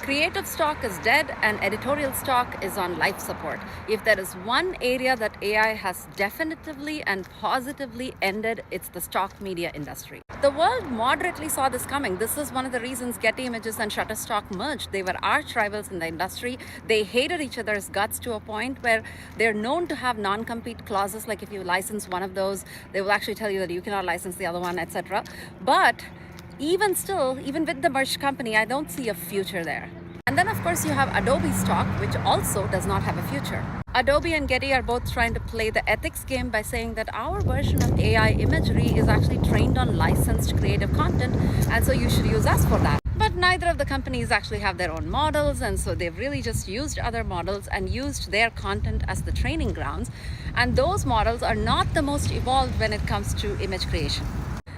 Creative stock is dead and editorial stock is on life support. If there is one area that AI has definitively and positively ended, it's the stock media industry. The world moderately saw this coming. This is one of the reasons Getty Images and Shutterstock merged. They were arch rivals in the industry. They hated each other's guts to a point where they're known to have non-compete clauses, like if you license one of those, they will actually tell you that you cannot license the other one, etc. But even still, even with the merged company, I don't see a future there. And then of course you have Adobe stock, which also does not have a future. Adobe and Getty are both trying to play the ethics game by saying that our version of AI imagery is actually trained on licensed creative content, and so you should use us for that. But neither of the companies actually have their own models, and so they've really just used other models and used their content as the training grounds. And those models are not the most evolved when it comes to image creation.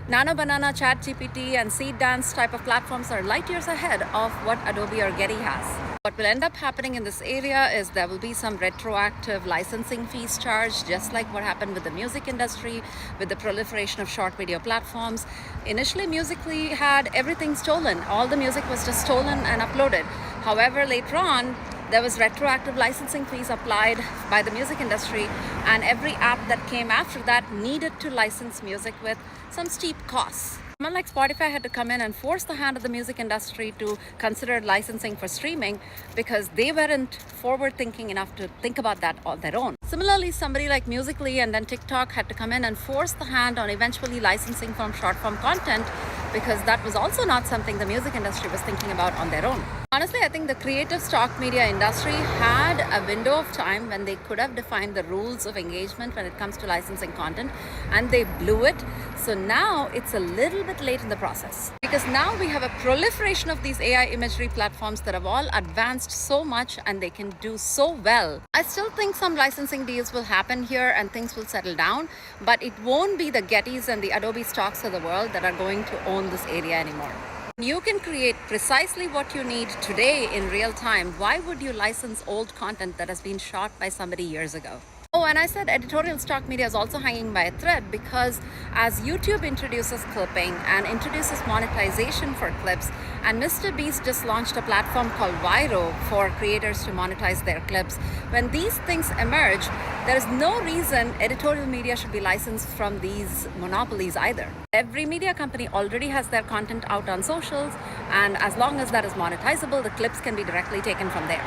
Nano Banana, ChatGPT, and Seedance type of platforms are light years ahead of what Adobe or Getty has. What will end up happening in this area is there will be some retroactive licensing fees charged, just like what happened with the music industry, with the proliferation of short video platforms. Initially, Musical.ly had everything stolen. All the music was just stolen and uploaded. However, later on, there was retroactive licensing fees applied by the music industry, and every app that came after that needed to license music with some steep costs. Someone like Spotify had to come in and force the hand of the music industry to consider licensing for streaming because they weren't forward thinking enough to think about that on their own. Similarly, somebody like Musical.ly and then TikTok had to come in and force the hand on eventually licensing from short form content because that was also not something the music industry was thinking about on their own. Honestly, I think the creative stock media industry had a window of time when they could have defined the rules of engagement when it comes to licensing content, and they blew it. So now it's a little bit late in the process, because now we have a proliferation of these AI imagery platforms that have all advanced so much and they can do so well. I still think some licensing deals will happen here and things will settle down, but it won't be the Gettys and the Adobe stocks of the world that are going to own this area anymore. You can create precisely what you need today in real time. Why would you license old content that has been shot by somebody years ago? Oh, and I said editorial stock media is also hanging by a thread because as YouTube introduces clipping and introduces monetization for clips, and MrBeast just launched a platform called Viro for creators to monetize their clips, when these things emerge, there is no reason editorial media should be licensed from these monopolies either. Every media company already has their content out on socials, and as long as that is monetizable, the clips can be directly taken from there.